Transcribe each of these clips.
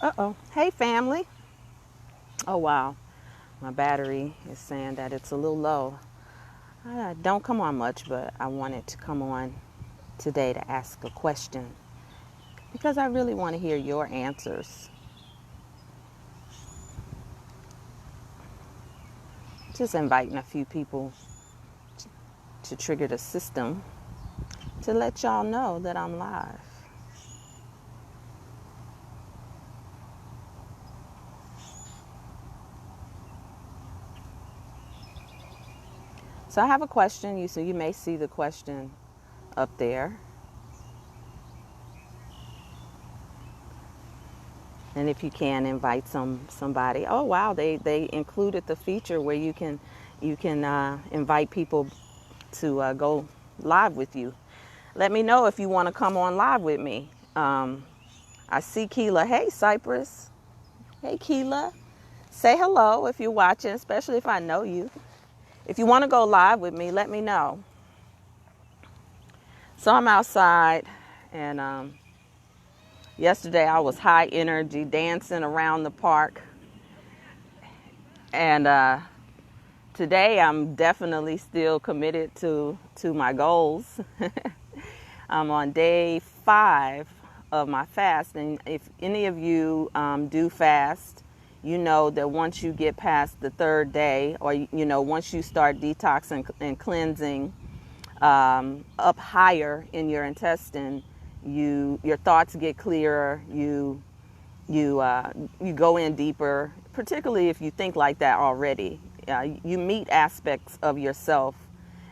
Uh-oh. Hey, family. Oh, wow. My battery is saying that it's a little low. I don't come on much, but I wanted to come on today to ask a question because I really want to hear your answers. Just inviting a few people to trigger the system to let y'all know that I'm live. So I have a question. So you may see the question up there. And if you can invite somebody. Oh wow, they included the feature where you can invite people to go live with you. Let me know if you want to come on live with me. I see Keela. Hey Cypress. Hey Keela. Say hello if you're watching, especially if I know you. If you want to go live with me, let me know. So I'm outside, and yesterday I was high energy dancing around the park. And today I'm definitely still committed to my goals. I'm on day 5 of my fast, and if any of you do fast, you know that once you get past the 3rd day, or once you start detoxing and cleansing up higher in your intestine, your thoughts get clearer. You go in deeper, particularly if you think like that already. You meet aspects of yourself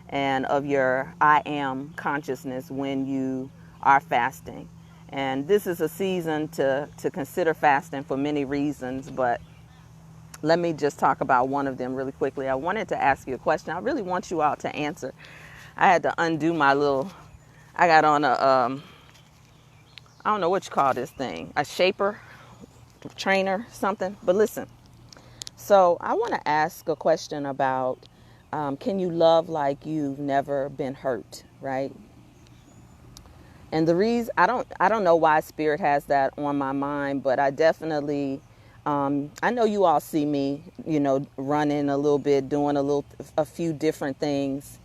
and of your I am consciousness when you are fasting. And this is a season to consider fasting for many reasons, but let me just talk about one of them really quickly. I wanted to ask you a question. I really want you all to answer. I had to undo I got on I don't know what you call this thing, a shaper, trainer, something. But listen, so I want to ask a question about can you love like you've never been hurt, right? And the reason I don't know why Spirit has that on my mind, but I definitely I know you all see me, running a little bit, doing a few different things.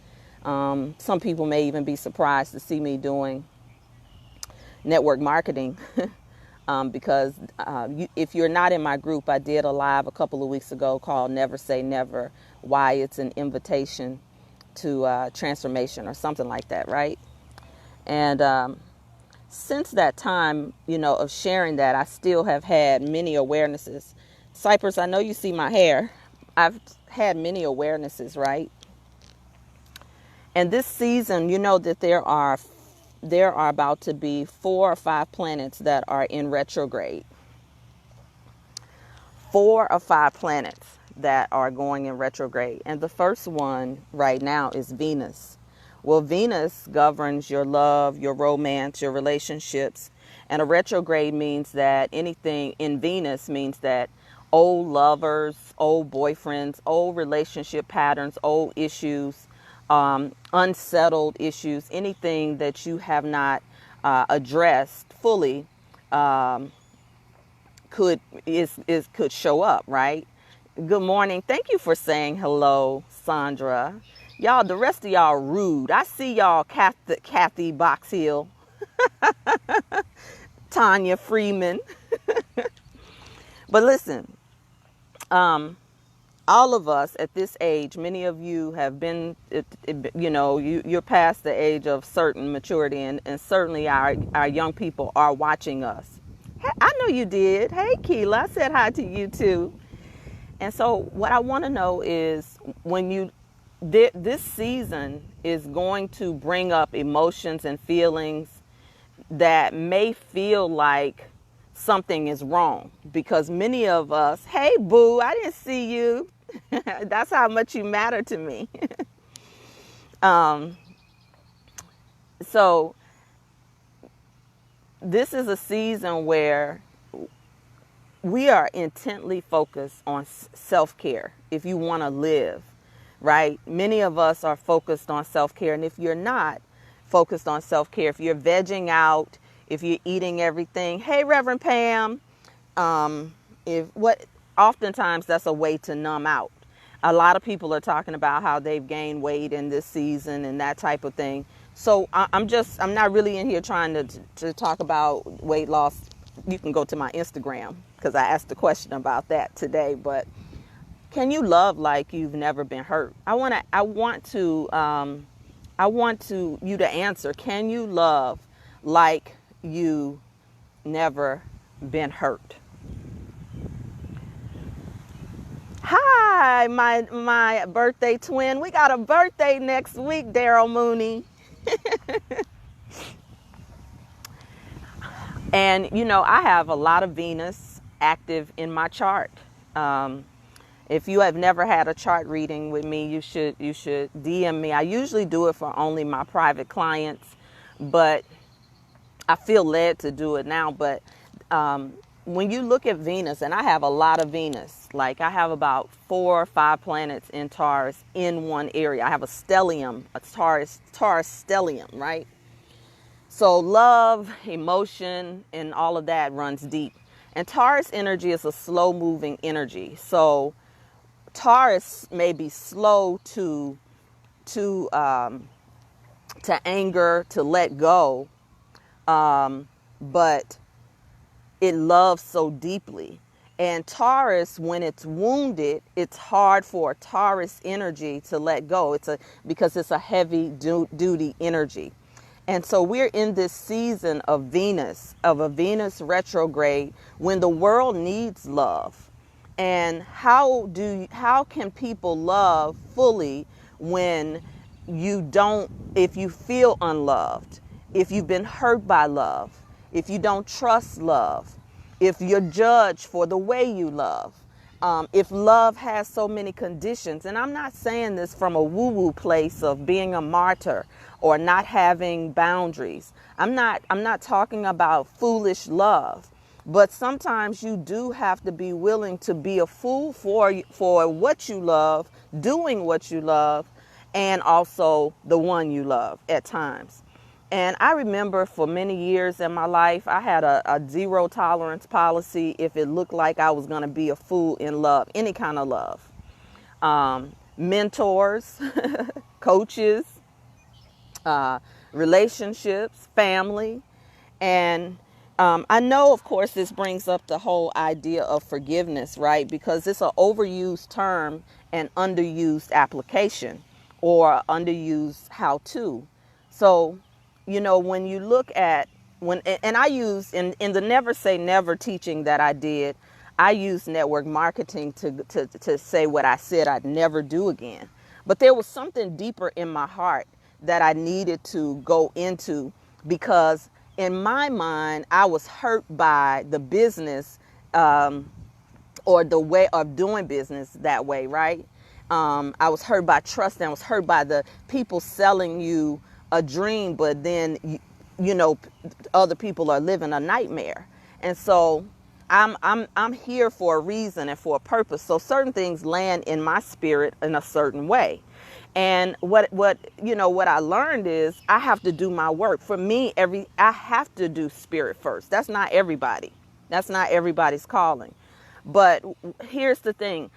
Some people may even be surprised to see me doing network marketing. Because if you're not in my group, I did a live a couple of weeks ago called Never Say Never, why it's an invitation to transformation or something like that, right? And since that time, of sharing that, I still have had many awarenesses. Cypress, I know you see my hair. I've had many awarenesses, right? And this season, you know that there are about to be 4 or 5 planets that are in retrograde. 4 or 5 planets that are going in retrograde. And the first one right now is Venus. Well, Venus governs your love, your romance, your relationships. And a retrograde means that anything in Venus means that old lovers, old boyfriends, old relationship patterns, old issues, unsettled issues, anything that you have not addressed fully could show up, right? Good morning. Thank you for saying hello, Sandra. Y'all, the rest of y'all rude. I see y'all, Kathy Boxhill, Tanya Freeman. But listen, all of us at this age, many of you have been, you're past the age of certain maturity, and certainly our young people are watching us. I know you did. Hey, Keela, I said hi to you too. And so what I want to know is this season is going to bring up emotions and feelings that may feel like something is wrong, because many of us, hey boo, I didn't see you. That's how much you matter to me. So this is a season where we are intently focused on self-care. If you want to live, right? Many of us are focused on self-care. And if you're not focused on self-care, if you're vegging out, if you're eating everything, hey, Reverend Pam, if what oftentimes that's a way to numb out. A lot of people are talking about how they've gained weight in this season and that type of thing. So I'm not really in here trying to talk about weight loss. You can go to my Instagram because I asked a question about that today. But can you love like you've never been hurt? I want you to answer. Can you love like you never been hurt? Hi, my birthday twin. We got a birthday next week, Daryl Mooney. And I have a lot of Venus active in my chart. If you have never had a chart reading with me, you should DM me. I usually do it for only my private clients, but I feel led to do it now. But when you look at Venus, and I have a lot of Venus, like I have about 4 or 5 planets in Taurus in one area. I have a stellium, a Taurus stellium, right? So love, emotion, and all of that runs deep. And Taurus energy is a slow moving energy. So Taurus may be slow to anger, to let go, but it loves so deeply. And Taurus, when it's wounded, it's hard for Taurus energy to let go. Because it's a heavy duty energy. And so we're in this season of a Venus retrograde, when the world needs love. And how can people love fully when if you feel unloved, if you've been hurt by love, if you don't trust love, if you're judged for the way you love, if love has so many conditions. And I'm not saying this from a woo-woo place of being a martyr or not having boundaries. I'm not talking about foolish love, but sometimes you do have to be willing to be a fool for what you love, doing what you love, and also the one you love at times. And I remember for many years in my life, I had a 0 tolerance policy if it looked like I was going to be a fool in love, any kind of love. Mentors, coaches, relationships, family. And I know, of course, this brings up the whole idea of forgiveness, right? Because it's an overused term and underused application, or underused how-to. So, when you look at and I use in the Never Say Never teaching that I did, I used network marketing to say what I said I'd never do again. But there was something deeper in my heart that I needed to go into, because in my mind, I was hurt by the business or the way of doing business that way, right? I was hurt by trust, and I was hurt by the people selling you a dream, but then other people are living a nightmare. And so I'm here for a reason and for a purpose. So certain things land in my spirit in a certain way. And what I learned is I have to do my work. For me, I have to do spirit first. That's not everybody. That's not everybody's calling. But here's the thing.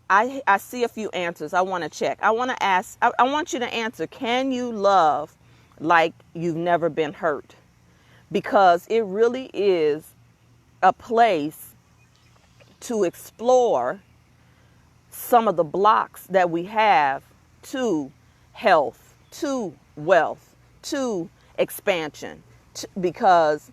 I see a few answers. I want to check. I want to ask. I want you to answer. Can you love like you've never been hurt? Because it really is a place to explore some of the blocks that we have to health, to wealth, to expansion, because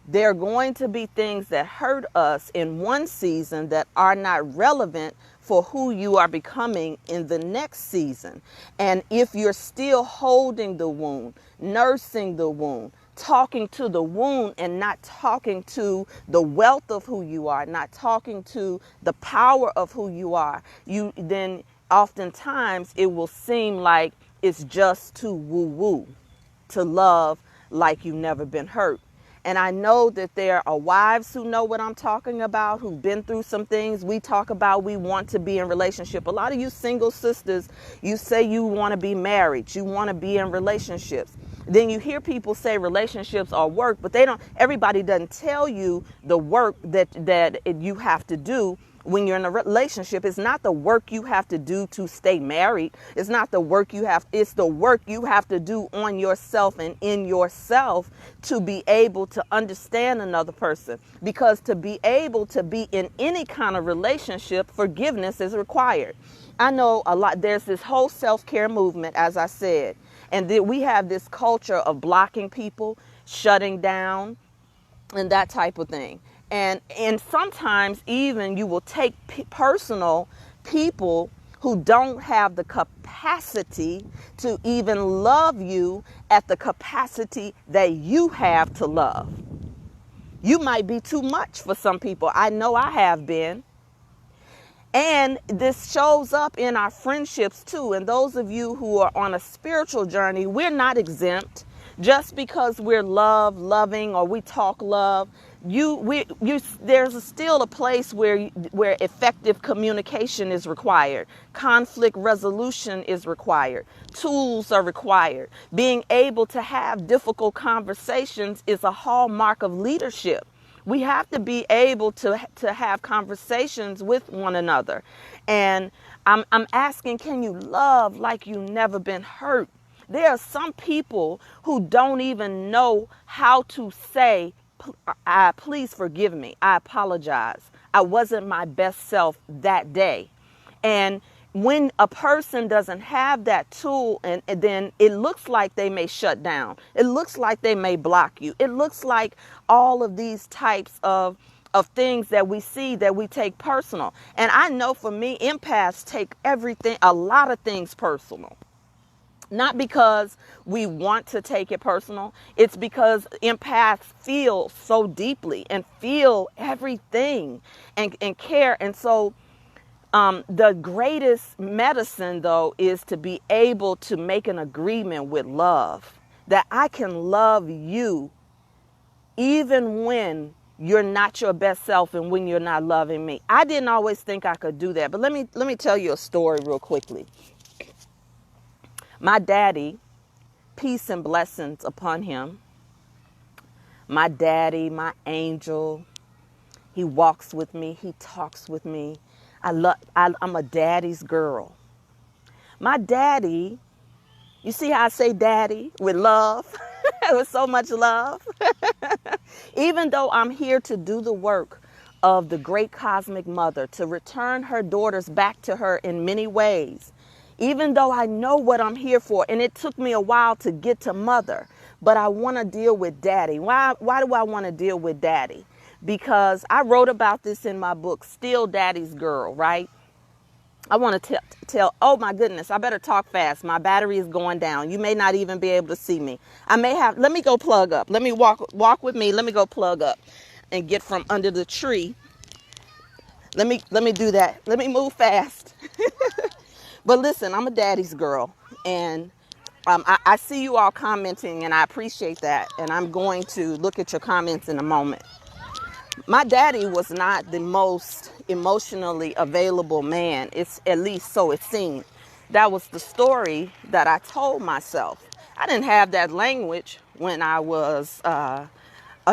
there are going to be things that hurt us in one season that are not relevant for who you are becoming in the next season. And if you're still holding the wound, nursing the wound, talking to the wound and not talking to the wealth of who you are, not talking to the power of who you are, then oftentimes it will seem like it's just too woo-woo to love like you've never been hurt. And I know that there are wives who know what I'm talking about, who've been through some things. We talk about we want to be in relationship. A lot of you single sisters, you say you want to be married. You want to be in relationships. Then you hear people say relationships are work, but everybody doesn't tell you the work that you have to do when you're in a relationship. It's not the work you have to do to stay married. It's not the work it's the work you have to do on yourself and in yourself to be able to understand another person. Because to be able to be in any kind of relationship, forgiveness is required. I know there's this whole self-care movement, as I said, and we have this culture of blocking people, shutting down, and that type of thing. And sometimes even you will take personal people who don't have the capacity to even love you at the capacity that you have to love. You might be too much for some people. I know I have been. And this shows up in our friendships too. And those of you who are on a spiritual journey, we're not exempt. Just because we're loving, or we talk love, there's still a place where effective communication is required. Conflict resolution is required. Tools are required. Being able to have difficult conversations is a hallmark of leadership. We have to be able to have conversations with one another. And I'm asking, can you love like you've never been hurt? There are some people who don't even know how to say, please forgive me. I apologize. I wasn't my best self that day. And when a person doesn't have that tool, and then it looks like they may shut down. It looks like they may block you. It looks like all of these types of things that we see that we take personal. And I know for me, empaths take a lot of things personal. Not because we want to take it personal. It's because empaths feel so deeply and feel everything and care. And so the greatest medicine, though, is to be able to make an agreement with love. That I can love you even when you're not your best self and when you're not loving me. I didn't always think I could do that. But let me tell you a story real quickly. My daddy, peace and blessings upon him. My daddy, my angel, he walks with me. He talks with me. I'm a daddy's girl. My daddy, you see how I say daddy with love, with so much love. Even though I'm here to do the work of the great cosmic mother, to return her daughters back to her in many ways, even though I know what I'm here for, and it took me a while to get to mother, but I want to deal with daddy. Why do I want to deal with daddy? Because I wrote about this in my book, Still Daddy's Girl, right? I want to tell, oh my goodness, I better talk fast. My battery is going down. You may not even be able to see me. Let me go plug up. Let me walk with me. Let me go plug up and get from under the tree. Let me do that. Let me move fast. But listen, I'm a daddy's girl, and I see you all commenting, and I appreciate that, and I'm going to look at your comments in a moment. My daddy was not the most emotionally available man. It's at least so it seemed. That was the story that I told myself. I didn't have that language when I was a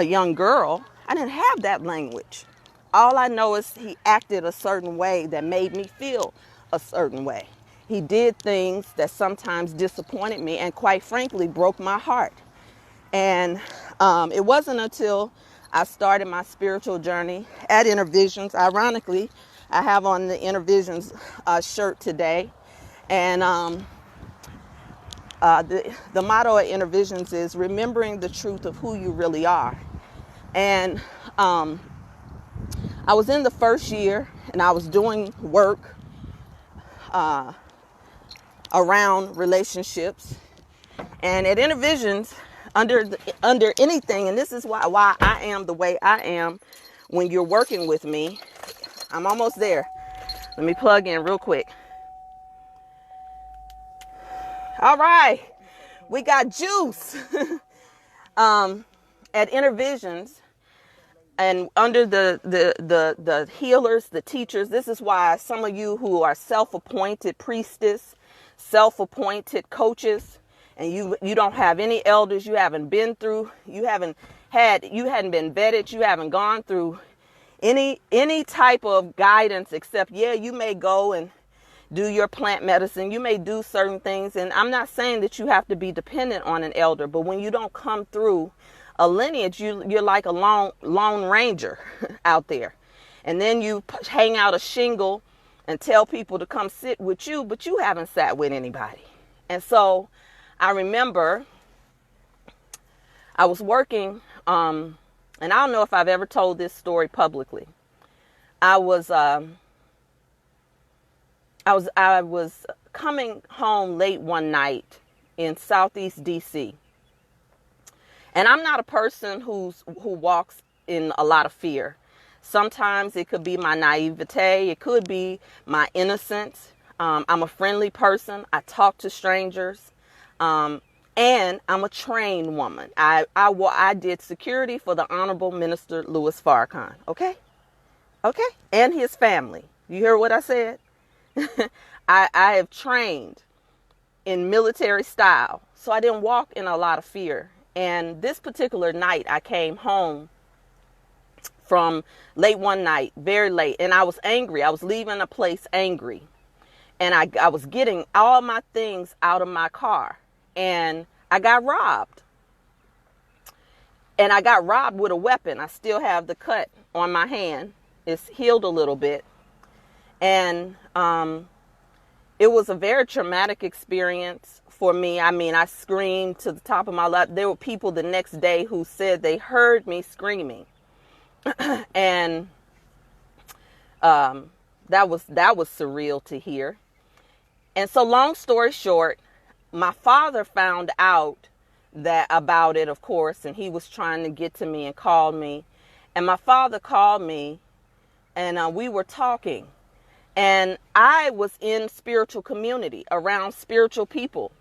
young girl. I didn't have that language. All I know is he acted a certain way that made me feel a certain way. He did things that sometimes disappointed me and, quite frankly, broke my heart. And it wasn't until I started my spiritual journey at Intervisions. Ironically, I have on the Intervisions shirt today. And the motto at Intervisions is remembering the truth of who you really are. And I was in the first year, and I was doing work around relationships, and at Intervisions, under anything, and this is why I am the way I am when you're working with me. I'm almost there. Let me plug in real quick. All right, we got juice. At Intervisions, and under the healers, the teachers, this is why some of you who are self-appointed priestess, self-appointed coaches, and you don't have any elders, you hadn't been vetted, you haven't gone through any type of guidance, except, yeah, you may go and do your plant medicine, you may do certain things, and I'm not saying that you have to be dependent on an elder, but when you don't come through a lineage, you're like a lone ranger out there. And then you hang out a shingle and tell people to come sit with you, but you haven't sat with anybody. And so I remember I was working, and I don't know if I've ever told this story publicly. I was coming home late one night in Southeast DC. And I'm not a person who walks in a lot of fear. Sometimes it could be my naivete. It could be my innocence. I'm a friendly person. I talk to strangers. And I'm a trained woman. I did security for the Honorable Minister Louis Farrakhan. Okay? Okay? And his family. You hear what I said? I have trained in military style. So I didn't walk in a lot of fear. And this particular night, I came home from late one night, very late, and I was angry. I was leaving a place angry. And I was getting all my things out of my car. And I got robbed. And I got robbed with a weapon. I still have the cut on my hand. It's healed a little bit. And it was a very traumatic experience for me. I mean, I screamed to the top of my lungs. There were people the next day who said they heard me screaming. And that was surreal to hear. And so long story short, my father found out about it, of course, and he was trying to get to me and called me. And my father called me, and we were talking. And I was in spiritual community, around spiritual people.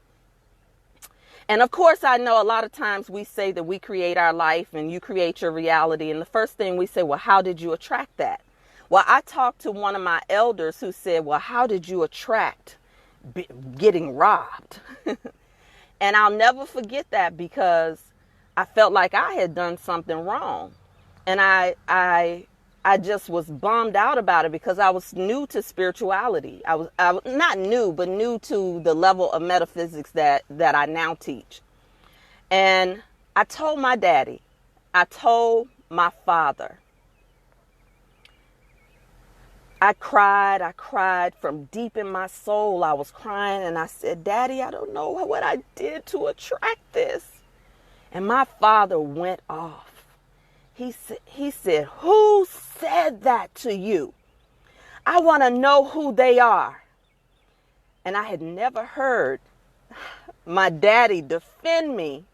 And of course, I know a lot of times we say that we create our life and you create your reality. And the first thing we say, well, how did you attract that? Well, I talked to one of my elders who said, well, how did you attract getting robbed? And I'll never forget that, because I felt like I had done something wrong. And I just was bummed out about it, because I was new to spirituality. I was not new, but new to the level of metaphysics that I now teach. And I told my daddy, I told my father, I cried from deep in my soul. I was crying, and I said, Daddy, I don't know what I did to attract this. And my father went off. He said, who said that to you? I want to know who they are. And I had never heard my daddy defend me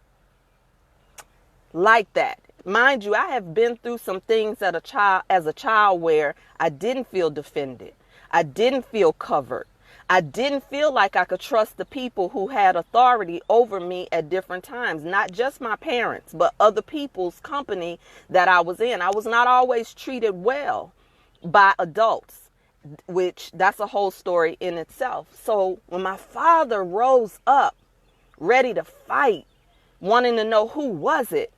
like that. Mind you, I have been through some things as a child where I didn't feel defended. I didn't feel covered. I didn't feel like I could trust the people who had authority over me at different times. Not just my parents, but other people's company that I was in. I was not always treated well by adults, which that's a whole story in itself. So when my father rose up, ready to fight, wanting to know who was it,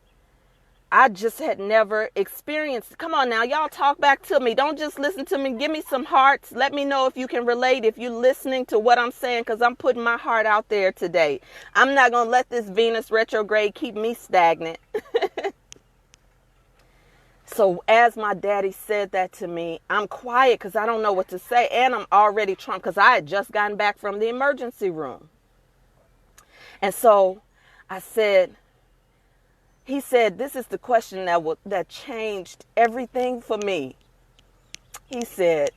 I just had never experienced. Come on now, y'all talk back to me. Don't just listen to me. Give me some hearts. Let me know if you can relate, if you're listening to what I'm saying, because I'm putting my heart out there today. I'm not going to let this Venus retrograde keep me stagnant. So as my daddy said that to me, I'm quiet because I don't know what to say. And I'm already trumped because I had just gotten back from the emergency room. And so I said, he said, this is the question that changed everything for me. He said,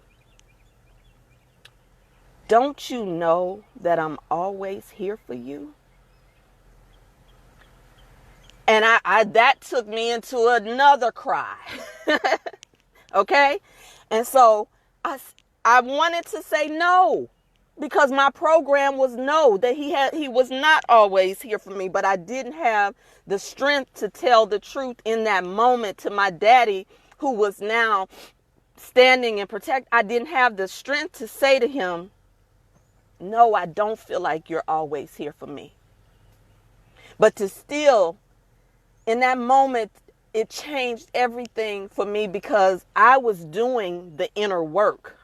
don't you know that I'm always here for you? And that took me into another cry. Okay? And so I wanted to say no, because my program was no, that he was not always here for me, but I didn't have the strength to tell the truth in that moment to my daddy, who was now standing and protect. I didn't have the strength to say to him, no, I don't feel like you're always here for me. But to still, in that moment, it changed everything for me because I was doing the inner work.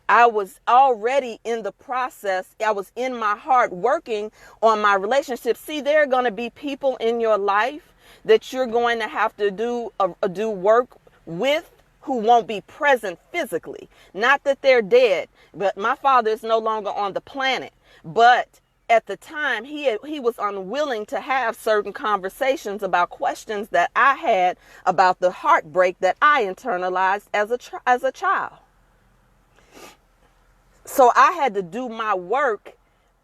I was already in the process. I was in my heart working on my relationship. See, there are going to be people in your life that you're going to have to do work with who won't be present physically. Not that they're dead, but my father is no longer on the planet. But at the time, he was unwilling to have certain conversations about questions that I had about the heartbreak that I internalized as a child. So I had to do my work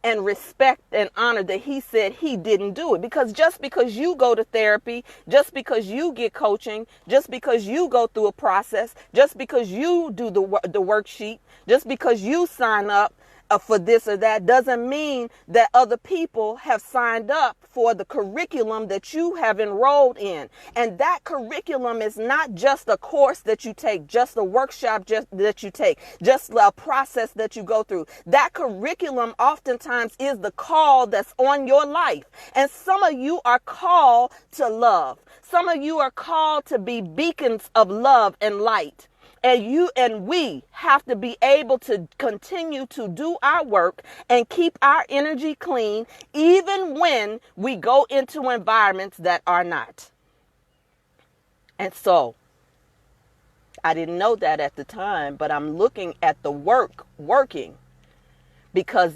and respect and honor that he said he didn't do it. Because just because you go to therapy, just because you get coaching, just because you go through a process, just because you do the worksheet, just because you sign up for this or that, doesn't mean that other people have signed up for the curriculum that you have enrolled in. And that curriculum is not just a course that you take, just a workshop that you take, just a process that you go through. That curriculum oftentimes is the call that's on your life. And some of you are called to love. Some of you are called to be beacons of love and light. And we have to be able to continue to do our work and keep our energy clean, even when we go into environments that are not. And so I didn't know that at the time, but I'm looking at the working, because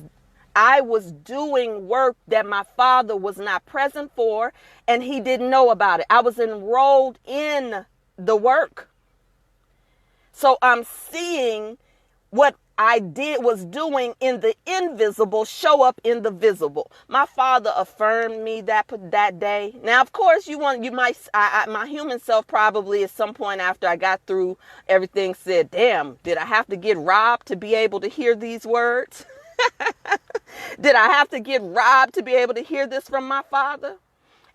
I was doing work that my father was not present for, and he didn't know about it. I was enrolled in the work. So I'm seeing what I was doing in the invisible show up in the visible. My father affirmed me that day. Now, of course, my human self probably at some point after I got through everything said, damn, did I have to get robbed to be able to hear these words? Did I have to get robbed to be able to hear this from my father?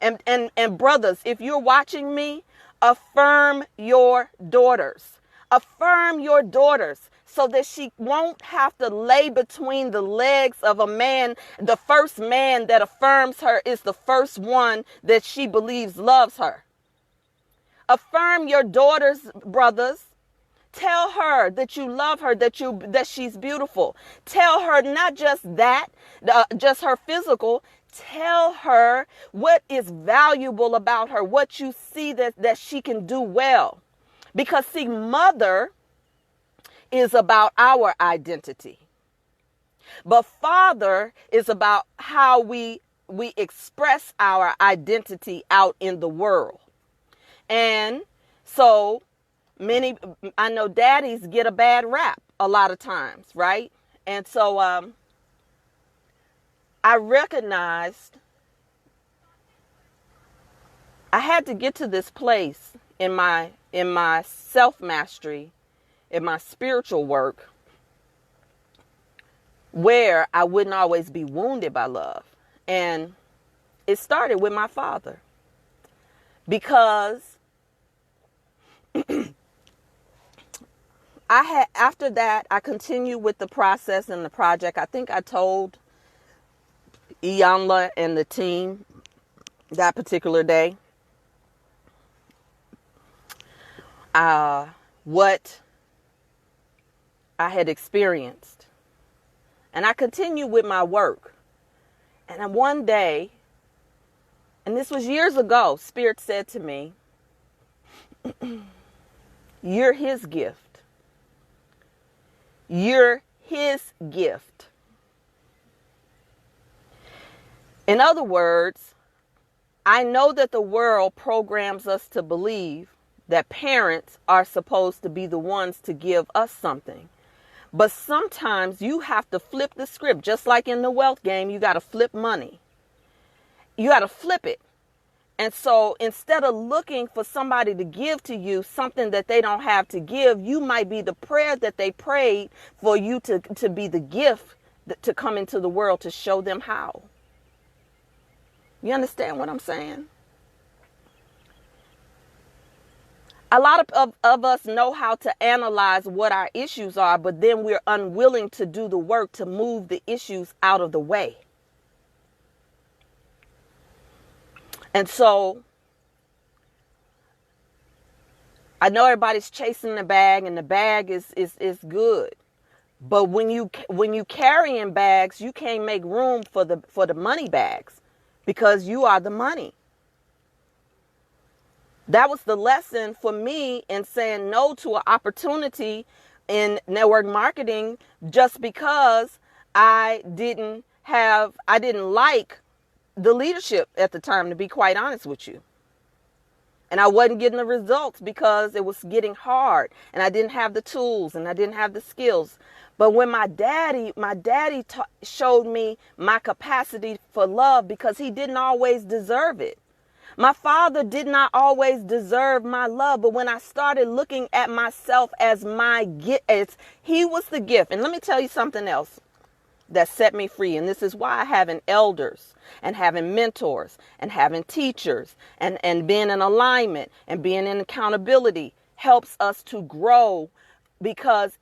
And brothers, if you're watching me, affirm your daughters. Affirm your daughters so that she won't have to lay between the legs of a man. The first man that affirms her is the first one that she believes loves her. Affirm your daughters, brothers. Tell her that you love her, that she's beautiful. Tell her not just that, just her physical. Tell her what is valuable about her, what you see that she can do well. Because, see, mother is about our identity. But father is about how we express our identity out in the world. And so I know daddies get a bad rap a lot of times, right? And so I recognized I had to get to this place in my self-mastery, in my spiritual work, where I wouldn't always be wounded by love. And it started with my father. Because after that, I continued with the process and the project. I think I told Iyanla and the team that particular day what I had experienced. And I continued with my work. And one day, and this was years ago, Spirit said to me, you're his gift. You're his gift. In other words, I know that the world programs us to believe that parents are supposed to be the ones to give us something. But sometimes you have to flip the script. Just like in the wealth game, you got to flip money. You got to flip it. And so instead of looking for somebody to give to you something that they don't have to give, you might be the prayer that they prayed for you to be the gift to come into the world to show them how. You understand what I'm saying? A lot of us know how to analyze what our issues are, but then we're unwilling to do the work to move the issues out of the way. And so I know everybody's chasing the bag, and the bag is good. But when you carrying bags, you can't make room for the money bags, because you are the money. That was the lesson for me in saying no to an opportunity in network marketing, just because I didn't like the leadership at the time, to be quite honest with you. And I wasn't getting the results because it was getting hard, and I didn't have the tools, and I didn't have the skills. But when my daddy showed me my capacity for love, because he didn't always deserve it. My father did not always deserve my love, but when I started looking at myself as my gift, as he was the gift. And let me tell you something else that set me free. And this is why having elders and having mentors and having teachers and being in alignment and being in accountability helps us to grow. Because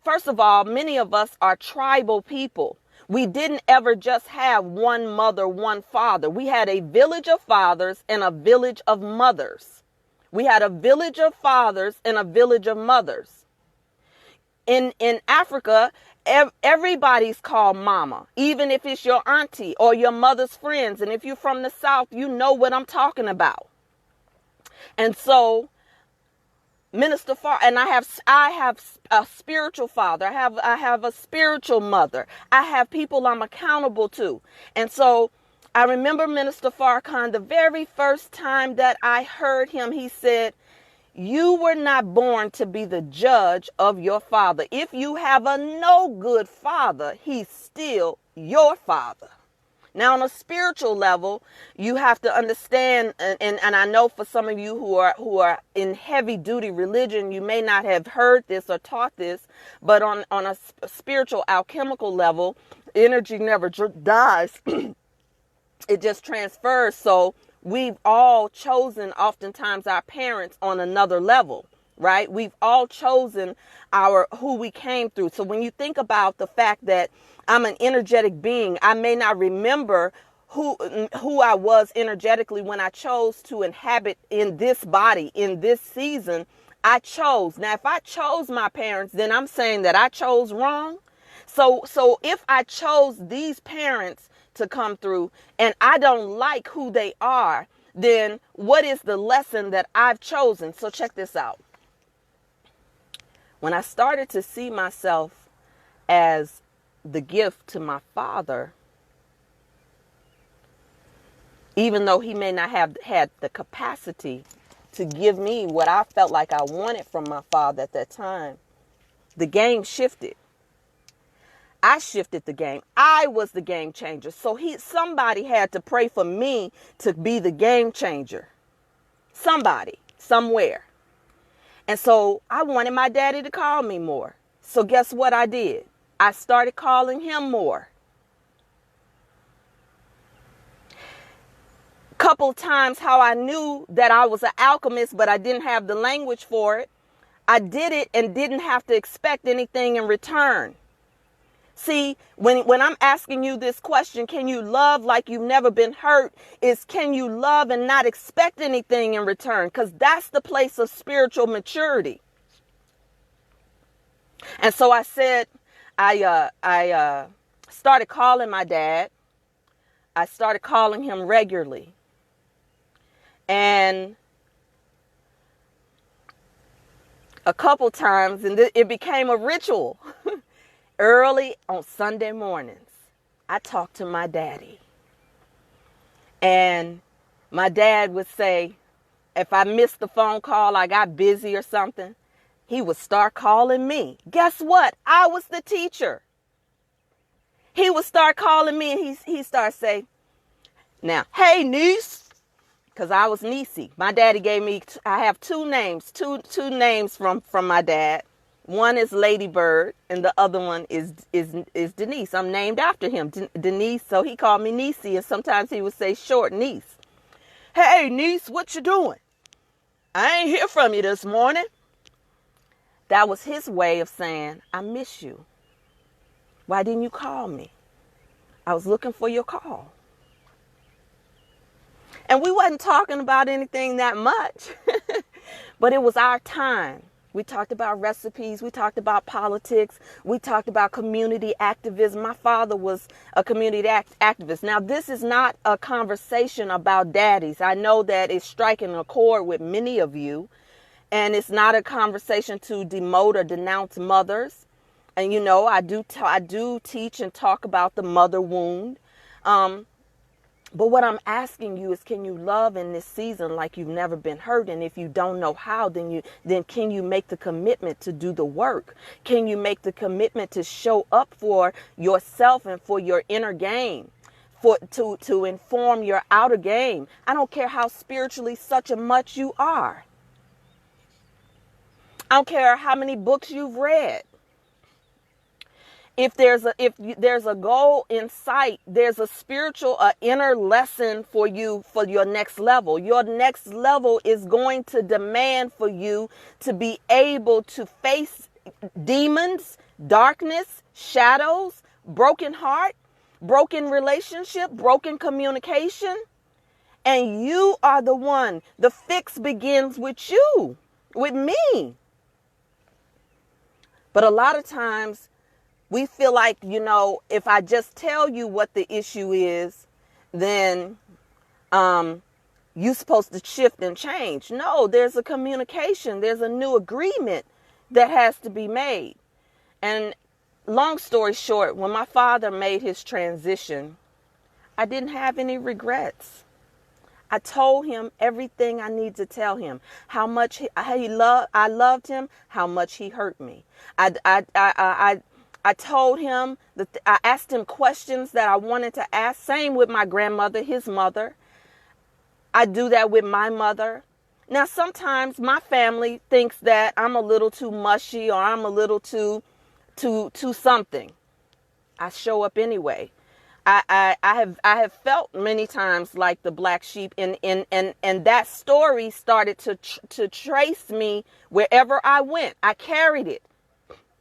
first of all, many of us are tribal people. We didn't ever just have one mother, one father. We had a village of fathers and a village of mothers. We had a village of fathers and a village of mothers. In Africa, everybody's called mama, even if it's your auntie or your mother's friends. And if you're from the South, you know what I'm talking about. And so Minister Far, and I have a spiritual father. I have a spiritual mother. I have people I'm accountable to. And so I remember Minister Farrakhan, the very first time that I heard him, he said, "You were not born to be the judge of your father. If you have a no good father, he's still your father." Now, on a spiritual level, you have to understand, and I know for some of you who are in heavy duty religion, you may not have heard this or taught this, but on a spiritual alchemical level, energy never dies. It just transfers. So we've all chosen oftentimes our parents on another level, right? We've all chosen who we came through. So when you think about the fact that I'm an energetic being, I may not remember who I was energetically when I chose to inhabit in this body, in this season. I chose. Now, if I chose my parents, then I'm saying that I chose wrong. So if I chose these parents to come through and I don't like who they are, then what is the lesson that I've chosen? So check this out. When I started to see myself as the gift to my father, even though he may not have had the capacity to give me what I felt like I wanted from my father at that time, the game shifted. I shifted the game. I was the game changer. So somebody had to pray for me to be the game changer. Somebody, somewhere. And so I wanted my daddy to call me more. So guess what I did? I started calling him more. Couple times how I knew that I was an alchemist, but I didn't have the language for it. I did it and didn't have to expect anything in return. See, when I'm asking you this question, can you love like you've never been hurt? Can you love and not expect anything in return? Because that's the place of spiritual maturity. And so I said, I started calling my dad. I started calling him regularly. And a couple times, and it became a ritual. Early on Sunday mornings, I talked to my daddy. And my dad would say, if I missed the phone call, I got busy or something, he would start calling me. Guess what? I was the teacher. He would start calling me and he started saying, now, hey, niece, because I was Niecy. My daddy gave me, I have two names from my dad. One is Lady Bird, and the other one is Denise. I'm named after him, Denise. So he called me Niecy, and sometimes he would say short niece. Hey, niece, what you doing? I ain't hear from you this morning. That was his way of saying, I miss you. Why didn't you call me? I was looking for your call. And we wasn't talking about anything that much, but it was our time. We talked about recipes. We talked about politics. We talked about community activism. My father was a community activist. Now, this is not a conversation about daddies. I know that it's striking a chord with many of you. And it's not a conversation to demote or denounce mothers. And, you know, I do teach and talk about the mother wound. But what I'm asking you is, can you love in this season like you've never been hurt? And if you don't know how, then can you make the commitment to do the work? Can you make the commitment to show up for yourself and for your inner game, to inform your outer game? I don't care how spiritually such a much you are. I don't care how many books you've read. If there's a goal in sight, there's a spiritual, inner lesson for you for your next level. Your next level is going to demand for you to be able to face demons, darkness, shadows, broken heart, broken relationship, broken communication. And you are the one. The fix begins with you, with me. But a lot of times, we feel like, you know, if I just tell you what the issue is, then you're supposed to shift and change. No, there's a communication. There's a new agreement that has to be made. And long story short, when my father made his transition, I didn't have any regrets. I told him everything I need to tell him. How much I loved him, how much he hurt me. I told him that I asked him questions that I wanted to ask. Same with my grandmother, his mother. I do that with my mother. Now, sometimes my family thinks that I'm a little too mushy or I'm a little too something. I show up anyway. I have felt many times like the black sheep, and that story started to trace me wherever I went. I carried it.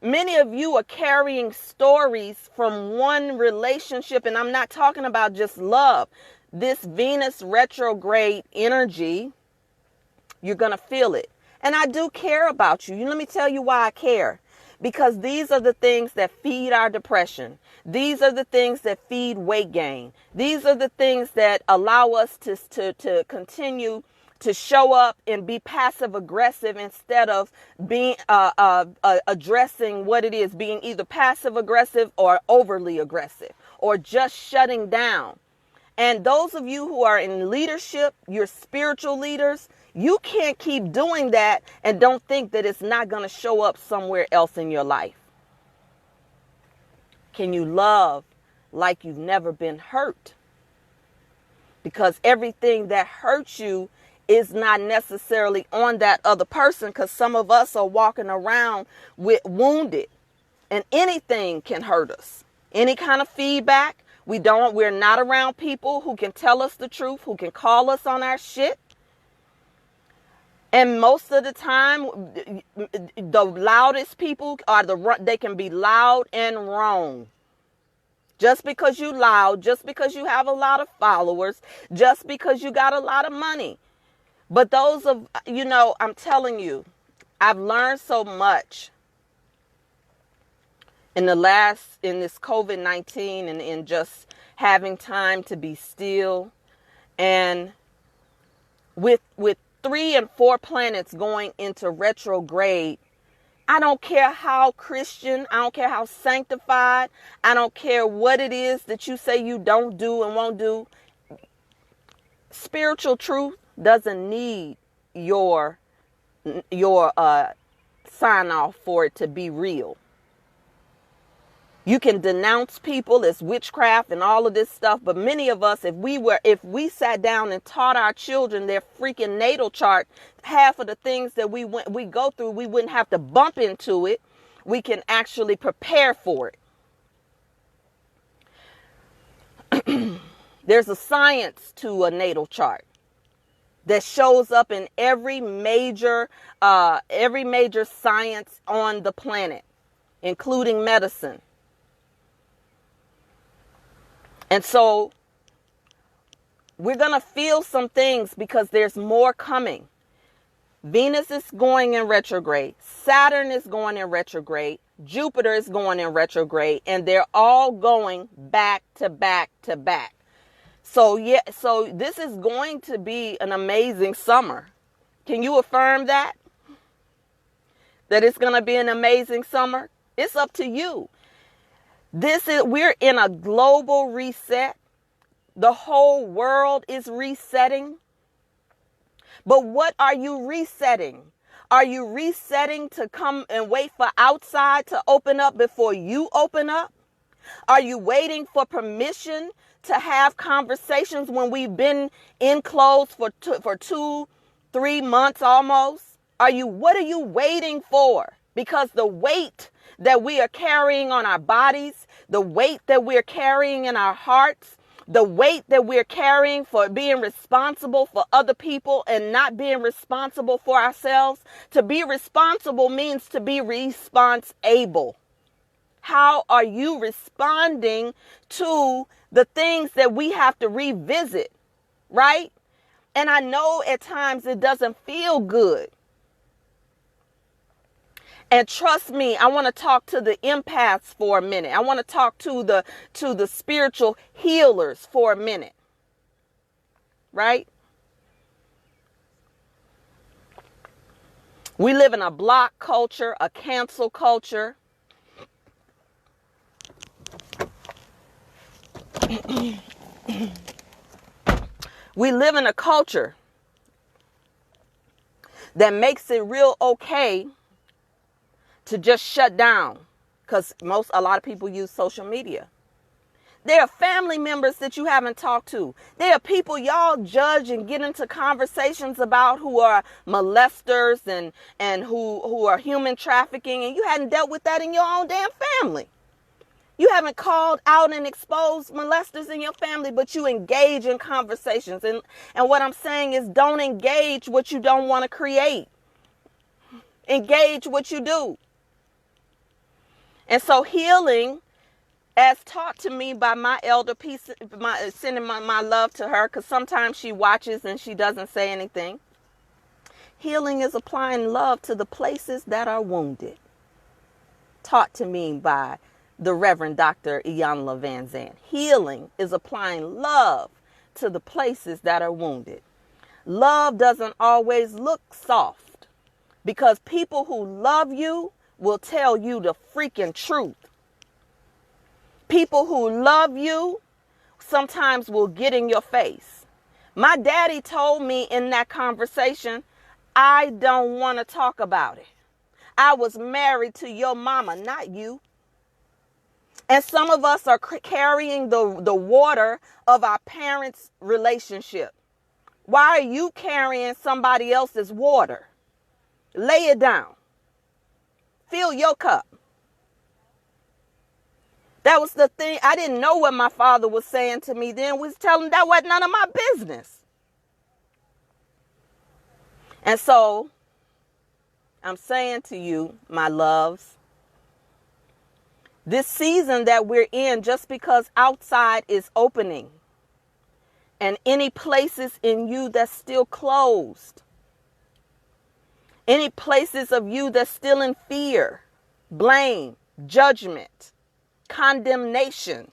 Many of you are carrying stories from one relationship, and I'm not talking about just love. This Venus retrograde energy, you're going to feel it. And I do care about you. Let me tell you why I care. Because these are the things that feed our depression. These are the things that feed weight gain. These are the things that allow us to continue to show up and be passive aggressive instead of being addressing what it is, being either passive aggressive or overly aggressive or just shutting down. And those of you who are in leadership, you're spiritual leaders, you can't keep doing that and don't think that it's not going to show up somewhere else in your life. Can you love like you've never been hurt? Because everything that hurts you is not necessarily on that other person, because some of us are walking around with wounded, and anything can hurt us. Any kind of feedback. We're not around people who can tell us the truth, who can call us on our shit. And most of the time, the loudest people they can be loud and wrong. Just because you loud, just because you have a lot of followers, just because you got a lot of money. But those of, I'm telling you, I've learned so much in this COVID-19 and in just having time to be still. And with 3 and 4 planets going into retrograde, I don't care how Christian, I don't care how sanctified, I don't care what it is that you say you don't do and won't do. Spiritual truth doesn't need your sign off for it to be real. You can denounce people as witchcraft and all of this stuff, but many of us, if we sat down and taught our children their freaking natal chart, half of the things that we go through, we wouldn't have to bump into it. We can actually prepare for it. There's a science to a natal chart that shows up in every major science on the planet, including medicine. And so We're going to feel some things because there's more coming. Venus is going in retrograde. Saturn is going in retrograde. Jupiter is going in retrograde. And they're all going back to back to back. So this is going to be an amazing summer. Can you affirm that? That it's going to be an amazing summer? It's up to you. We're in a global reset. The whole world is resetting. But what are you resetting? Are you resetting to come and wait for outside to open up before you open up? Are you waiting for permission to have conversations when we've been enclosed for 2-3 months almost? What are you waiting for? Because the weight that we are carrying on our bodies, the weight that we're carrying in our hearts, the weight that we're carrying for being responsible for other people and not being responsible for ourselves. To be responsible means to be responsible. How are you responding to the things that we have to revisit, right? And I know at times it doesn't feel good. And trust me, I want to talk to the empaths for a minute. I want to talk to the spiritual healers for a minute. Right? We live in a block culture, a cancel culture. We live in a culture that makes it real okay to just shut down, because a lot of people use social media. There are family members that you haven't talked to. There are people y'all judge and get into conversations about who are molesters and who are human trafficking, and you hadn't dealt with that in your own damn family. You haven't called out and exposed molesters in your family, but you engage in conversations. And what I'm saying is, don't engage what you don't want to create. Engage what you do. And so healing, as taught to me by my elder, sending my love to her, because sometimes she watches and she doesn't say anything. Healing is applying love to the places that are wounded. Taught to me by the Reverend Dr. Iyanla Van Zandt. Healing is applying love to the places that are wounded. Love doesn't always look soft, because people who love you will tell you the freaking truth. People who love you sometimes will get in your face. My daddy told me in that conversation, I don't want to talk about it. I was married to your mama, not you. And some of us are carrying the water of our parents' relationship. Why are you carrying somebody else's water? Lay it down. Fill your cup. That was the thing. I didn't know what my father was saying to me then. Was telling him that wasn't none of my business. And so I'm saying to you, my loves, this season that we're in, just because outside is opening and any places in you that's still closed, any places of you that's still in fear, blame, judgment, condemnation,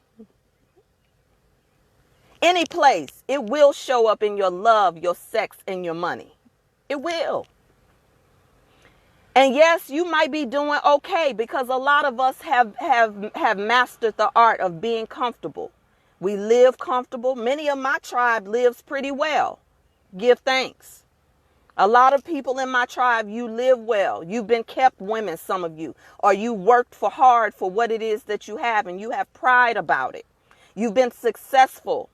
any place, it will show up in your love, your sex, and your money. It will. And yes, you might be doing okay, because a lot of us have mastered the art of being comfortable. We live comfortable. Many of my tribe lives pretty well. Give thanks. A lot of people in my tribe, you live well. You've been kept women, some of you, or you worked hard for what it is that you have, and you have pride about it. You've been successful.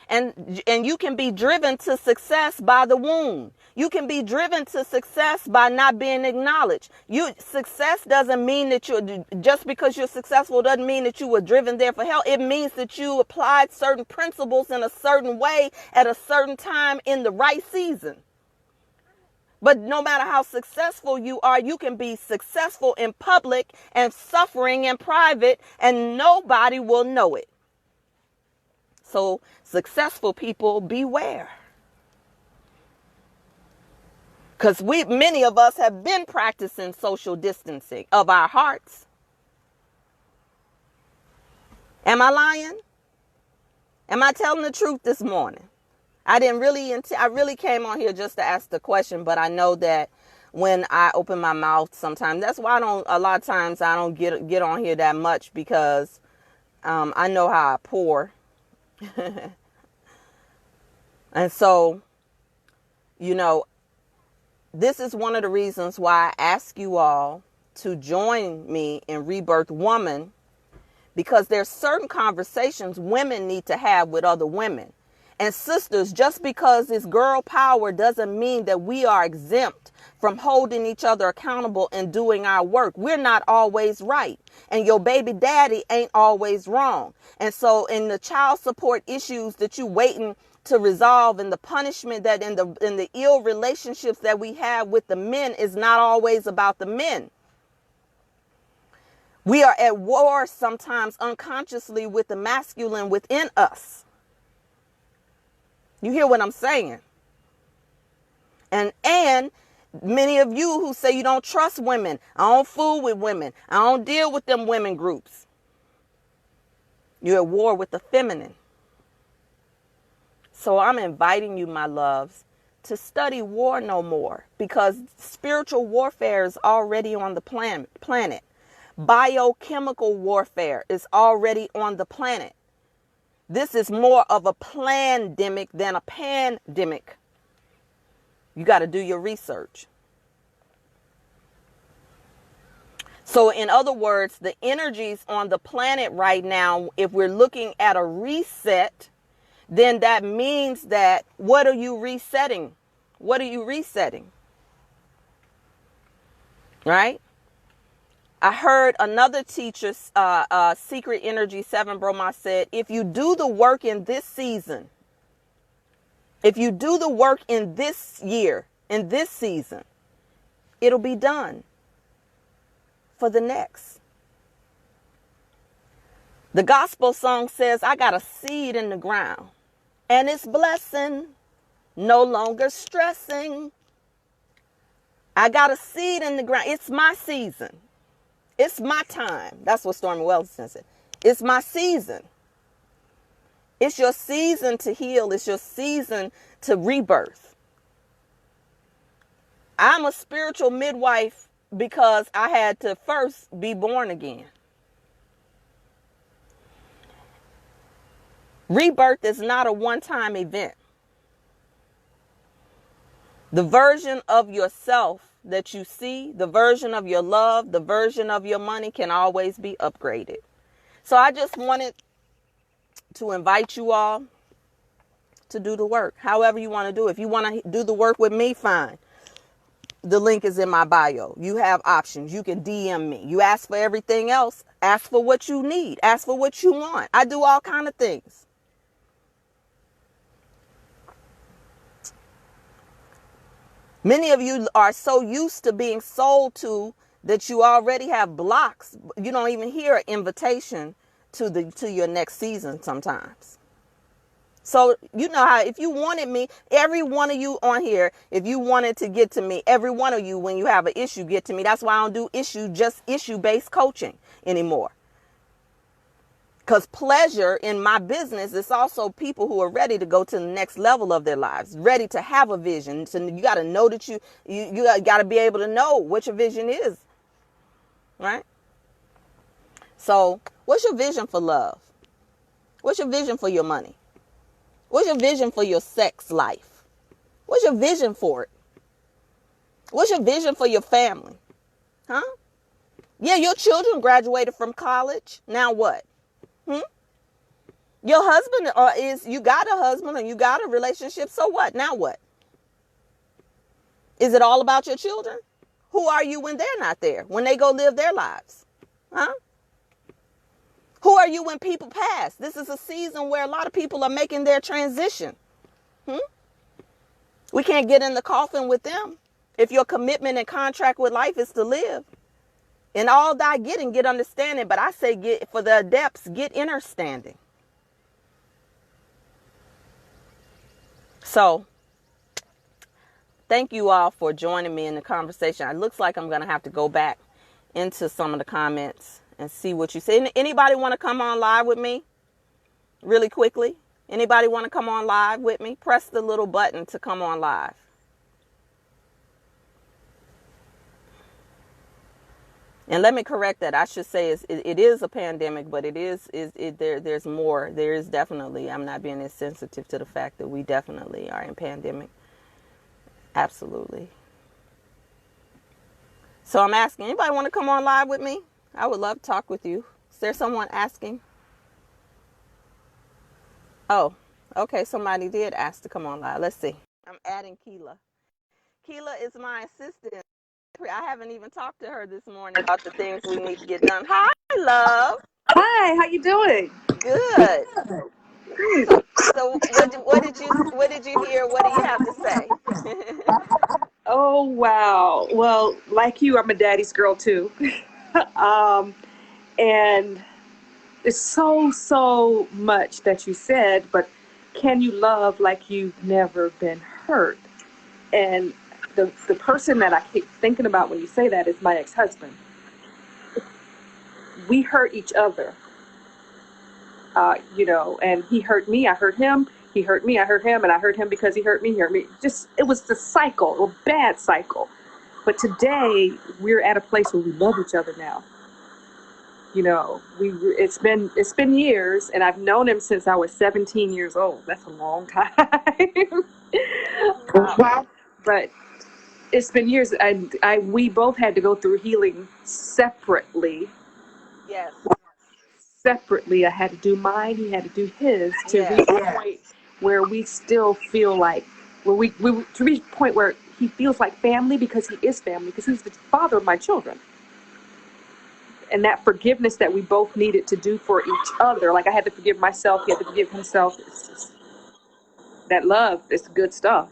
And you can be driven to success by the wound. You can be driven to success by not being acknowledged. Success doesn't mean that just because you're successful doesn't mean that you were driven there for hell. It means that you applied certain principles in a certain way at a certain time in the right season. But no matter how successful you are, you can be successful in public and suffering in private, and nobody will know it. So successful people, beware. Because many of us have been practicing social distancing of our hearts. Am I lying? Am I telling the truth this morning? I really came on here just to ask the question, but I know that when I open my mouth sometimes, that's why a lot of times I don't get on here that much, because I know how I pour. And so, this is one of the reasons why I ask you all to join me in Rebirth Woman, because there's certain conversations women need to have with other women. And sisters, just because it's girl power doesn't mean that we are exempt from holding each other accountable and doing our work. We're not always right. And your baby daddy ain't always wrong. And so in the child support issues that you waiting to resolve, and the punishment that in the ill relationships that we have with the men, is not always about the men. We are at war sometimes unconsciously with the masculine within us. You hear what I'm saying? And many of you who say you don't trust women, I don't fool with women, I don't deal with them women groups. You're at war with the feminine. So I'm inviting you, my loves, to study war no more, because spiritual warfare is already on the planet. Biochemical warfare is already on the planet. This is more of a plandemic than a pandemic. You got to do your research. So in other words, the energies on the planet right now, if we're looking at a reset, then that means that what are you resetting? What are you resetting? Right? I heard another teacher, Secret Energy 7 Broma, said, if you do the work in this season, if you do the work in this year, in this season, it'll be done for the next. The gospel song says, I got a seed in the ground and it's blessing, no longer stressing. I got a seed in the ground. It's my season. It's my time. That's what Stormy Wellington said. It's my season. It's your season to heal. It's your season to rebirth. I'm a spiritual midwife because I had to first be born again. Rebirth is not a one-time event. The version of yourself that you see, the version of your love, the version of your money can always be upgraded. So I just wanted to invite you all to do the work, however you want to do it. If you want to do the work with me, fine. The link is in my bio. You have options. You can DM me. You ask for everything else. Ask for what you need. Ask for what you want. I do all kinds of things. Many of you are so used to being sold to that you already have blocks. You don't even hear an invitation to your next season sometimes. So you know how, if you wanted me, every one of you on here, if you wanted to get to me, every one of you, when you have an issue, get to me. That's why I don't do issue-based coaching anymore. Because pleasure in my business is also people who are ready to go to the next level of their lives, ready to have a vision. So you got to know that you got to be able to know what your vision is, right? So what's your vision for love? What's your vision for your money? What's your vision for your sex life? What's your vision for it? What's your vision for your family? Huh? Yeah, your children graduated from college. Now what? Your husband you got a husband or you got a relationship. So what? Now what? Is it all about your children? Who are you when they're not there? When they go live their lives? Huh? Who are you when people pass? This is a season where a lot of people are making their transition. We can't get in the coffin with them. If your commitment and contract with life is to live. In all thy getting, get understanding. But I say, get for the adepts, get understanding. So thank you all for joining me in the conversation. It looks like I'm going to have to go back into some of the comments and see what you say. Anybody want to come on live with me really quickly? Anybody want to come on live with me? Press the little button to come on live. And let me correct that. I should say it is a pandemic, but there's more. There is definitely, I'm not being insensitive to the fact that we definitely are in pandemic. Absolutely. So I'm asking, anybody want to come on live with me? I would love to talk with you. Is there someone asking? Oh, okay. Somebody did ask to come on live. Let's see. I'm adding Keela. Keela is my assistant. I haven't even talked to her this morning about the things we need to get done. Hi, love. Hi, how you doing? Good. So what did you hear? What do you have to say? Oh, wow. Well, like you, I'm a daddy's girl too. And it's so much that you said, but can you love like you've never been hurt? And the person that I keep thinking about when you say that is my ex-husband. We hurt each other, and he hurt me, I hurt him. He hurt me, I hurt him, and I hurt him because he hurt me, Just, it was the cycle, a bad cycle. But today, we're at a place where we love each other now. It's been years, and I've known him since I was 17 years old. That's a long time. But it's been years, and we both had to go through healing separately. Yes. Separately, I had to do mine. He had to do his to reach a point where we still feel like, we to reach a point where he feels like family because he is family, because he's the father of my children. And that forgiveness that we both needed to do for each other, like I had to forgive myself, he had to forgive himself. That love is good stuff,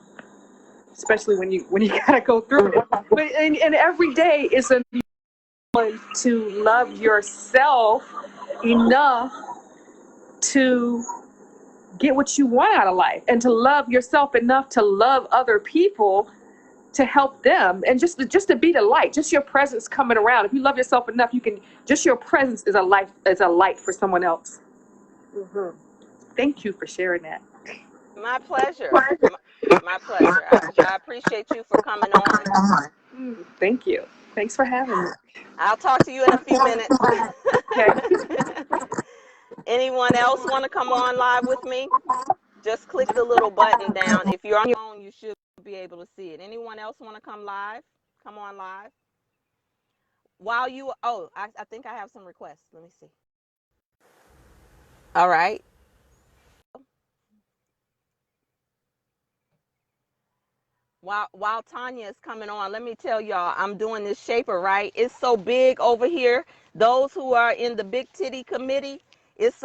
especially when you gotta go through it. But and every day is a one to love yourself enough to get what you want out of life, and to love yourself enough to love other people, to help them, and just to be the light. Just your presence coming around. If you love yourself enough, you can. Just your presence is a light for someone else. Mm-hmm. Thank you for sharing that. My pleasure. My pleasure. I appreciate you for coming on. Thank you. Thanks for having me. I'll talk to you in a few minutes. Okay. Anyone else want to come on live with me? Just click the little button down. If you're on your own, you should be able to see it. Anyone else want to come live? Come on live. I think I have some requests. Let me see. All right. While Tanya is coming on, let me tell y'all, I'm doing this shaper, right? It's so big over here. Those who are in the big titty committee, this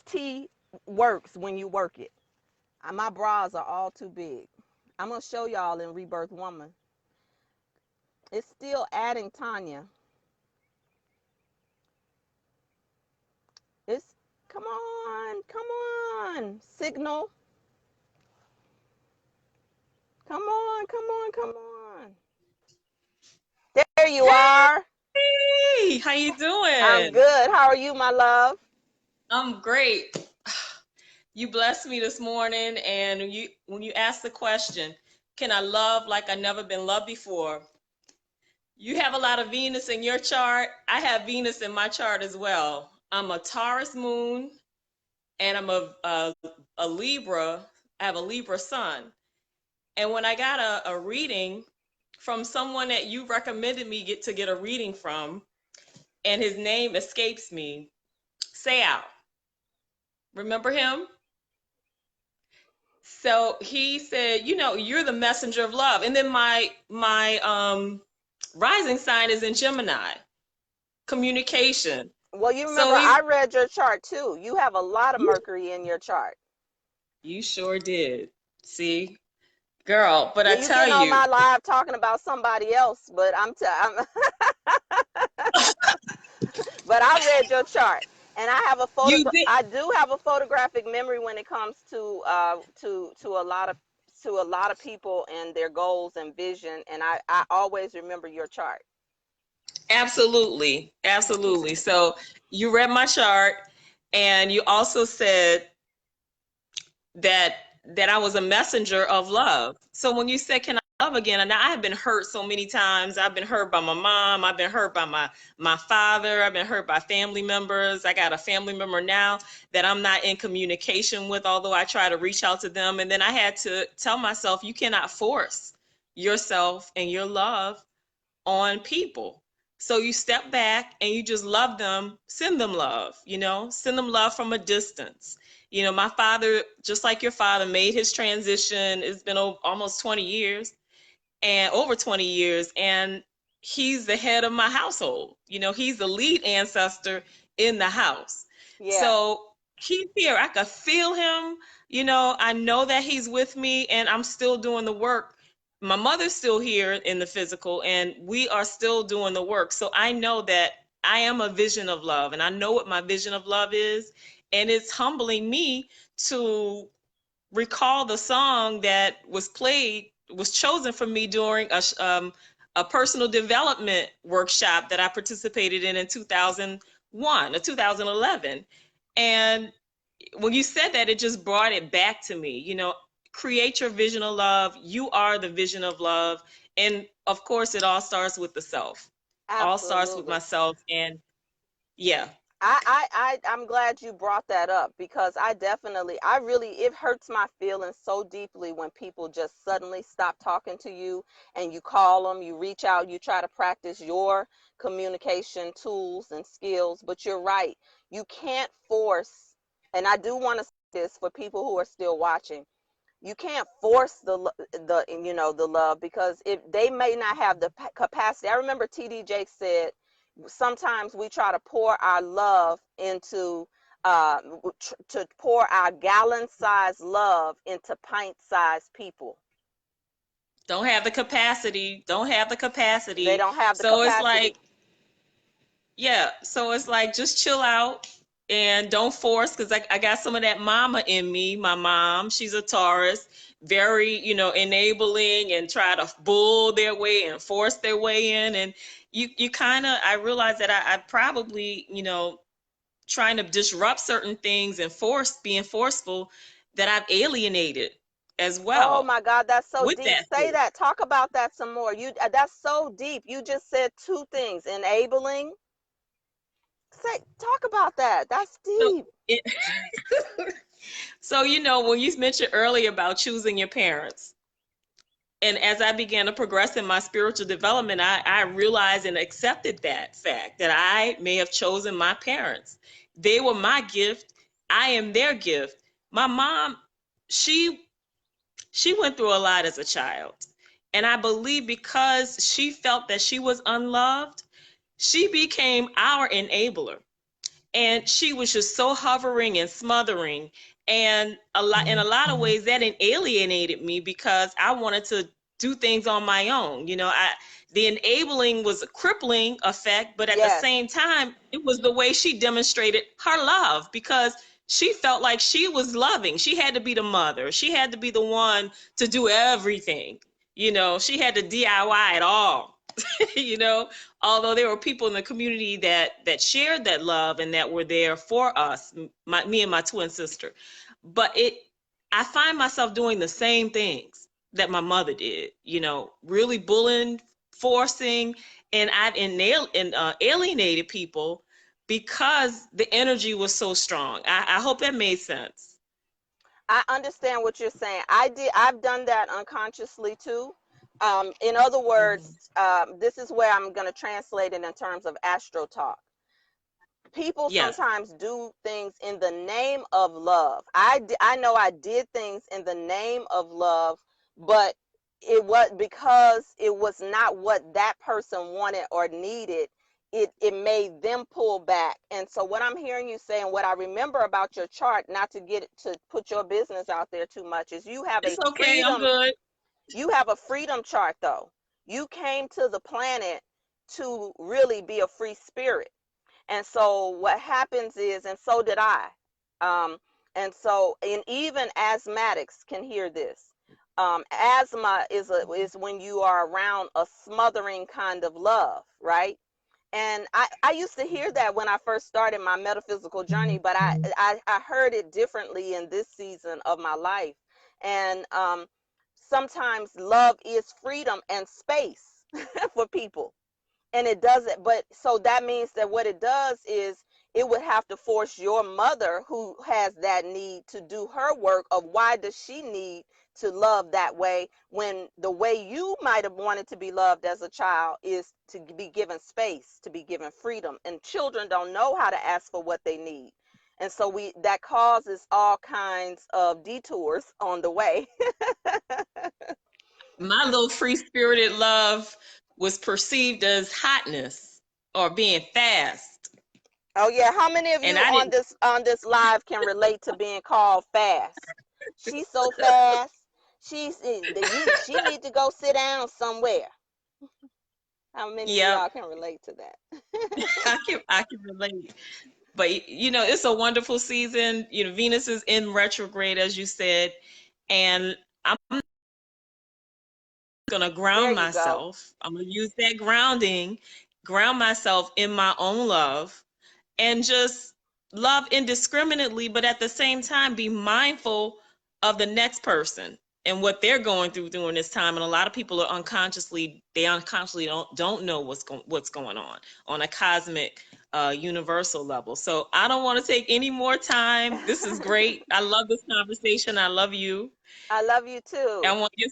T works when you work it. My bras are all too big. I'm gonna show y'all in Rebirth Woman. It's still adding Tanya. It's come on, signal. Come on. There you are. Hey, how you doing? I'm good. How are you, my love? I'm great. You blessed me this morning, and when you asked the question, can I love like I've never been loved before? You have a lot of Venus in your chart. I have Venus in my chart as well. I'm a Taurus moon, and I'm a Libra. I have a Libra sun. And when I got a reading from someone that you recommended me to get a reading from, and his name escapes me, Sayal. Remember him? So he said, you're the messenger of love. And then my rising sign is in Gemini, communication. Well, you remember I read your chart too. You have a lot of Mercury in your chart. You sure did. See, girl, but I tell you getting on my live talking about somebody else, but I'm but I read your chart. And I have a You did. I do have a photographic memory when it comes to a lot of people and their goals and vision. And I always remember your chart. Absolutely. Absolutely. So you read my chart, and you also said that I was a messenger of love. So when you said, "Can I love again?" And I have been hurt so many times. I've been hurt by my mom. I've been hurt by my father. I've been hurt by family members. I got a family member now that I'm not in communication with, although I try to reach out to them. And then I had to tell myself, you cannot force yourself and your love on people. So you step back and you just love them, send them love, send them love from a distance. My father, just like your father, made his transition. It's been almost 20 years and over 20 years. And he's the head of my household. He's the lead ancestor in the house. Yeah. So he's here. I could feel him. I know that he's with me, and I'm still doing the work. My mother's still here in the physical, and we are still doing the work. So I know that I am a vision of love, and I know what my vision of love is. And it's humbling me to recall the song that was chosen for me during a personal development workshop that I participated in 2001 or 2011. And when you said that, it just brought it back to me. Create your vision of love. You are the vision of love. And of course, it all starts with the self. All starts with Absolutely. myself. And yeah. I'm glad you brought that up, because I really, it hurts my feelings so deeply when people just suddenly stop talking to you, and you call them, you reach out, you try to practice your communication tools and skills. But you're right. You can't force, and I do want to say this for people who are still watching. You can't force the love, because if they may not have the capacity. I remember TD Jakes said, sometimes we try to pour our love into to pour our gallon-sized love into pint-sized people. Don't have the capacity. Don't have the They capacity. don't have the So it's capacity. like, yeah, so it's like just chill out and don't force, because I got some of that mama in me. My mom, she's a Taurus, very, enabling and try to bull their way and force their way in. And you kind of, I realized that I probably, trying to disrupt certain things and being forceful, that I've alienated as Oh well my God, that's so with deep. that Say force. that. Talk about that some more. That's so deep. You just said two things: enabling. Talk about that. That's So deep. it, so when you mentioned earlier about choosing your parents, and as I began to progress in my spiritual development, I realized and accepted that fact that I may have chosen my parents. They were my gift. I am their gift. My mom, she she went through a lot as a child. And I believe because she felt that she was unloved, she became our enabler. And she was just so hovering and smothering, and in a lot of ways that alienated me, because I wanted to do things on my own. The enabling was a crippling effect, but at the Yes. same time it was the way she demonstrated her love, because she felt like she was loving. She had to be the mother, she had to be the one to do everything. She had to DIY it all. you know Although there were people in the community that shared that love and that were there for us, me and my twin sister. But I find myself doing the same things that my mother did, really bullying, forcing, and I've alienated people because the energy was so strong. I hope that made sense. I understand what you're saying. I've done that unconsciously too. In other Mhm. words, this is where I'm going to translate it in terms of astro talk. People Yes. sometimes do things in the name of love. I know I did things in the name of love, but it was because it was not what that person wanted or needed. It made them pull back. And so what I'm hearing you say, and what I remember about your chart, not to get to put your business out there too much, is It's okay. I'm good. you have a freedom chart though. You came to the planet to really be a free spirit. And so what happens is, and so did I. Um, and even asthmatics can hear this. Asthma is when you are around a smothering kind of love, right? And I used to hear that when I first started my metaphysical journey, but I heard it differently in this season of my life. And sometimes love is freedom and space for people, and it doesn't. But so that means that what it does is it would have to force your mother, who has that need, to do her work of why does she need to love that way, when the way you might have wanted to be loved as a child is to be given space, to be given freedom. And children don't know how to ask for what they need, and so we that causes all kinds of detours on the way. My little free spirited love was perceived as hotness or being fast. Oh yeah, how many of And you I on didn't, this live can relate to being called fast? She's so fast. She need to go sit down somewhere. How many of yeah, y'all can relate to that? I can relate. But it's a wonderful season. Venus is in retrograde, as you said, and I'm gonna There ground you go. myself. I'm gonna use that ground myself in my own love, and just love indiscriminately, but at the same time be mindful of the next person and what they're going through during this time. And a lot of people are unconsciously don't know what's going on a cosmic universal level. So I don't want to take any more time. This is great. I love this conversation. I love you. I love you I too. want to give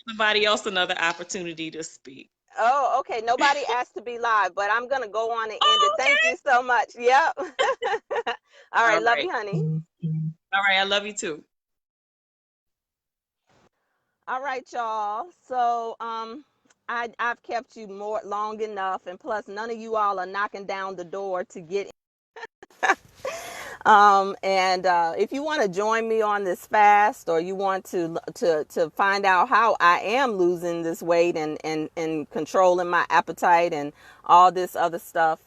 somebody else another opportunity to speak. Oh, okay. Nobody asked to be live, but I'm gonna go on and end it. Oh, Thank you so much. Yep. All okay. right. All Love right. you, honey. All right. I love you too. All right, y'all. So I've kept you more long enough, and plus none of you all are knocking down the door to get. And if you want to join me on this fast, or you want to find out how I am losing this weight and controlling my appetite and all this other stuff,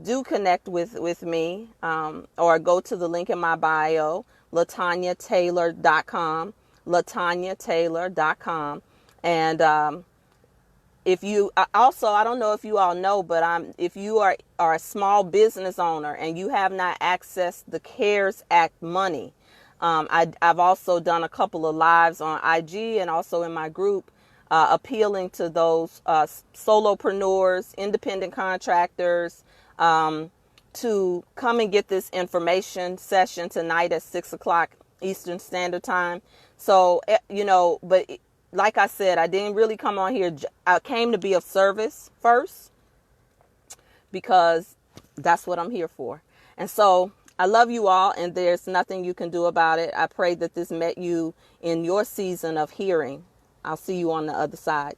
do connect with me, or go to the link in my bio, latanyataylor.com, latanyataylor.com. And if you also, I don't know if you all know, but if you are a small business owner and you have not accessed the CARES Act money, I've also done a couple of lives on IG and also in my group, appealing to those solopreneurs, independent contractors, to come and get this information session tonight at 6 o'clock Eastern Standard Time. So, but like I said, I didn't really come on here. I came to be of service first, because that's what I'm here for. And so I love you all, and there's nothing you can do about it. I pray that this met you in your season of hearing. I'll see you on the other side.